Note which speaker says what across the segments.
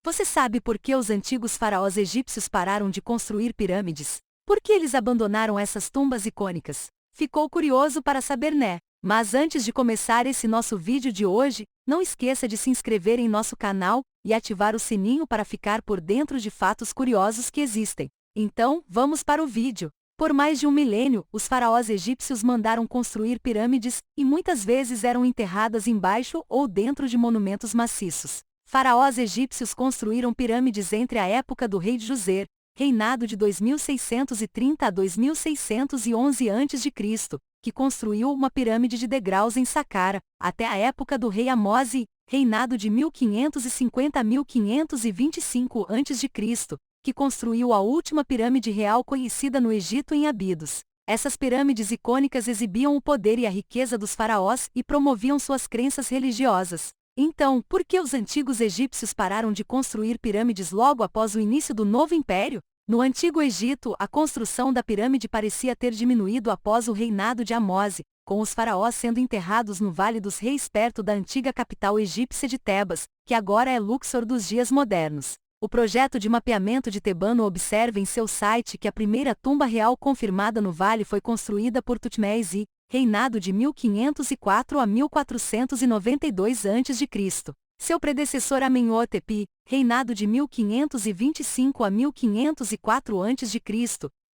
Speaker 1: Você sabe por que os antigos faraós egípcios pararam de construir pirâmides? Por que eles abandonaram essas tumbas icônicas? Ficou curioso para saber, né? Mas antes de começar esse nosso vídeo de hoje, não esqueça de se inscrever em nosso canal e ativar o sininho para ficar por dentro de fatos curiosos que existem. Então, vamos para o vídeo. Por mais de um milênio, os faraós egípcios mandaram construir pirâmides, e muitas vezes eram enterradas embaixo ou dentro de monumentos maciços. Faraós egípcios construíram pirâmides entre a época do rei Djoser, reinado de 2630 a 2611 a.C., que construiu uma pirâmide de degraus em Saqqara, até a época do rei Amose, reinado de 1550 a 1525 a.C., que construiu a última pirâmide real conhecida no Egito em Abidos. Essas pirâmides icônicas exibiam o poder e a riqueza dos faraós e promoviam suas crenças religiosas. Então, por que os antigos egípcios pararam de construir pirâmides logo após o início do novo império? No Antigo Egito, a construção da pirâmide parecia ter diminuído após o reinado de Amose, com os faraós sendo enterrados no Vale dos Reis perto da antiga capital egípcia de Tebas, que agora é Luxor dos dias modernos. O projeto de mapeamento de Tebano observa em seu site que a primeira tumba real confirmada no vale foi construída por Tutmés I, reinado de 1504 a 1492 a.C. Seu predecessor Amenhotep, reinado de 1525 a 1504 a.C.,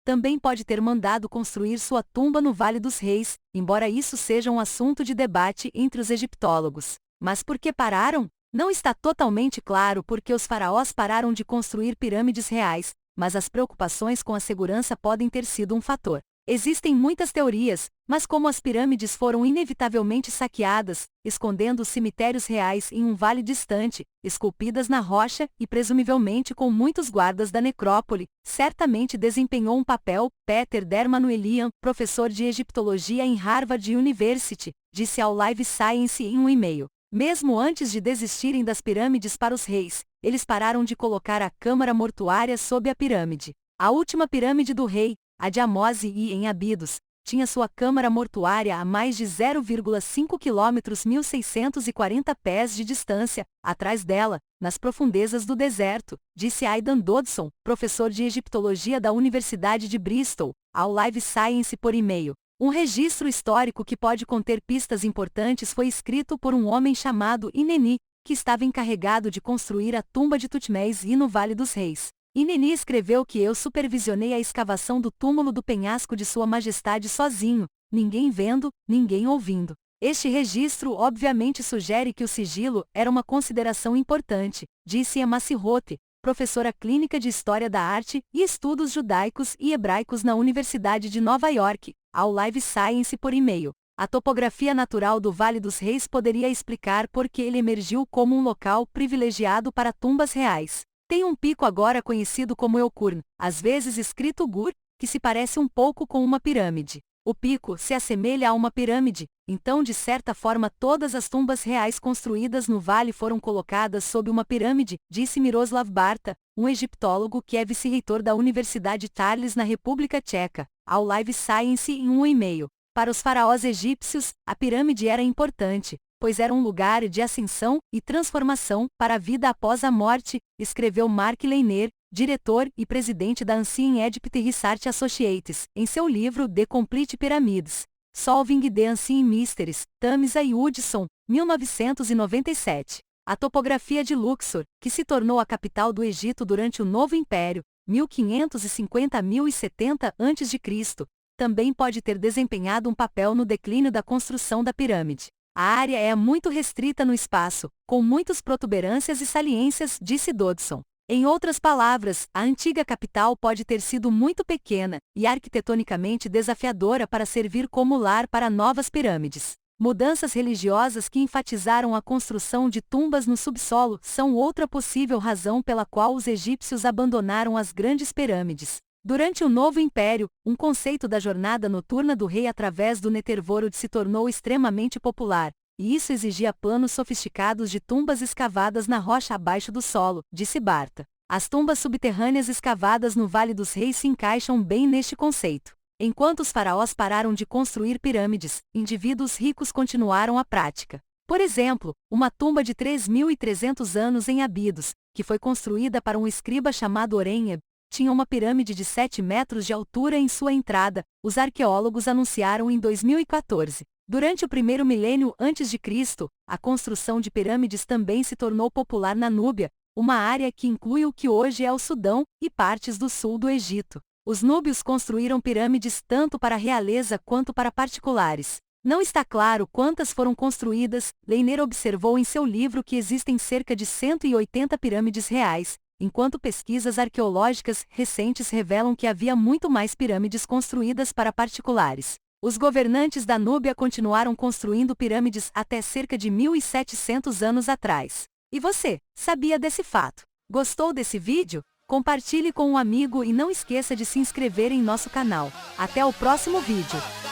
Speaker 1: também pode ter mandado construir sua tumba no Vale dos Reis, embora isso seja um assunto de debate entre os egiptólogos. Mas por que pararam? Não está totalmente claro por que os faraós pararam de construir pirâmides reais, mas as preocupações com a segurança podem ter sido um fator. Existem muitas teorias, mas como as pirâmides foram inevitavelmente saqueadas, escondendo os cemitérios reais em um vale distante, esculpidas na rocha e presumivelmente com muitos guardas da necrópole, certamente desempenhou um papel. Peter Dermanuelian, professor de egiptologia em Harvard University, disse ao Live Science em um e-mail. Mesmo antes de desistirem das pirâmides para os reis, eles pararam de colocar a câmara mortuária sob a pirâmide. A última pirâmide do rei, a de Amose I em Abidos, tinha sua câmara mortuária a mais de 0,5 km 1.640 pés de distância, atrás dela, nas profundezas do deserto, disse Aidan Dodson, professor de egiptologia da Universidade de Bristol, ao Live Science por e-mail. Um registro histórico que pode conter pistas importantes foi escrito por um homem chamado Ineni, que estava encarregado de construir a tumba de Tutmés I no Vale dos Reis. Ineni escreveu que eu supervisionei a escavação do túmulo do penhasco de Sua Majestade sozinho, ninguém vendo, ninguém ouvindo. Este registro obviamente sugere que o sigilo era uma consideração importante, disse Emma Sirote, professora clínica de História da Arte e Estudos Judaicos e Hebraicos na Universidade de Nova York, ao Live Science por e-mail. A topografia natural do Vale dos Reis poderia explicar por que ele emergiu como um local privilegiado para tumbas reais. Tem um pico agora conhecido como Elkurn, às vezes escrito Gur, que se parece um pouco com uma pirâmide. O pico se assemelha a uma pirâmide, então de certa forma todas as tumbas reais construídas no vale foram colocadas sob uma pirâmide, disse Miroslav Barta, um egiptólogo que é vice-reitor da Universidade Thales na República Tcheca, ao Live Science em um e-mail. Para os faraós egípcios, a pirâmide era importante, pois era um lugar de ascensão e transformação para a vida após a morte, escreveu Mark Lehner, diretor e presidente da Ancient Egypt Research Associates, em seu livro The Complete Pyramids, Solving the Ancient Mysteries, Tamisa e Hudson, 1997. A topografia de Luxor, que se tornou a capital do Egito durante o Novo Império, 1550 a 1070 a.C., também pode ter desempenhado um papel no declínio da construção da pirâmide. A área é muito restrita no espaço, com muitas protuberâncias e saliências, disse Dodson. Em outras palavras, a antiga capital pode ter sido muito pequena e arquitetonicamente desafiadora para servir como lar para novas pirâmides. Mudanças religiosas que enfatizaram a construção de tumbas no subsolo são outra possível razão pela qual os egípcios abandonaram as grandes pirâmides. Durante o Novo Império, um conceito da jornada noturna do rei através do Netherworld se tornou extremamente popular, e isso exigia planos sofisticados de tumbas escavadas na rocha abaixo do solo, disse Barta. As tumbas subterrâneas escavadas no Vale dos Reis se encaixam bem neste conceito. Enquanto os faraós pararam de construir pirâmides, indivíduos ricos continuaram a prática. Por exemplo, uma tumba de 3.300 anos em Abidos, que foi construída para um escriba chamado Orenheb, tinha uma pirâmide de 7 metros de altura em sua entrada, os arqueólogos anunciaram em 2014. Durante o primeiro milênio antes de Cristo, a construção de pirâmides também se tornou popular na Núbia, uma área que inclui o que hoje é o Sudão e partes do sul do Egito. Os núbios construíram pirâmides tanto para a realeza quanto para particulares. Não está claro quantas foram construídas. Leiner observou em seu livro que existem cerca de 180 pirâmides reais, enquanto pesquisas arqueológicas recentes revelam que havia muito mais pirâmides construídas para particulares. Os governantes da Núbia continuaram construindo pirâmides até cerca de 1.700 anos atrás. E você, sabia desse fato? Gostou desse vídeo? Compartilhe com um amigo e não esqueça de se inscrever em nosso canal. Até o próximo vídeo!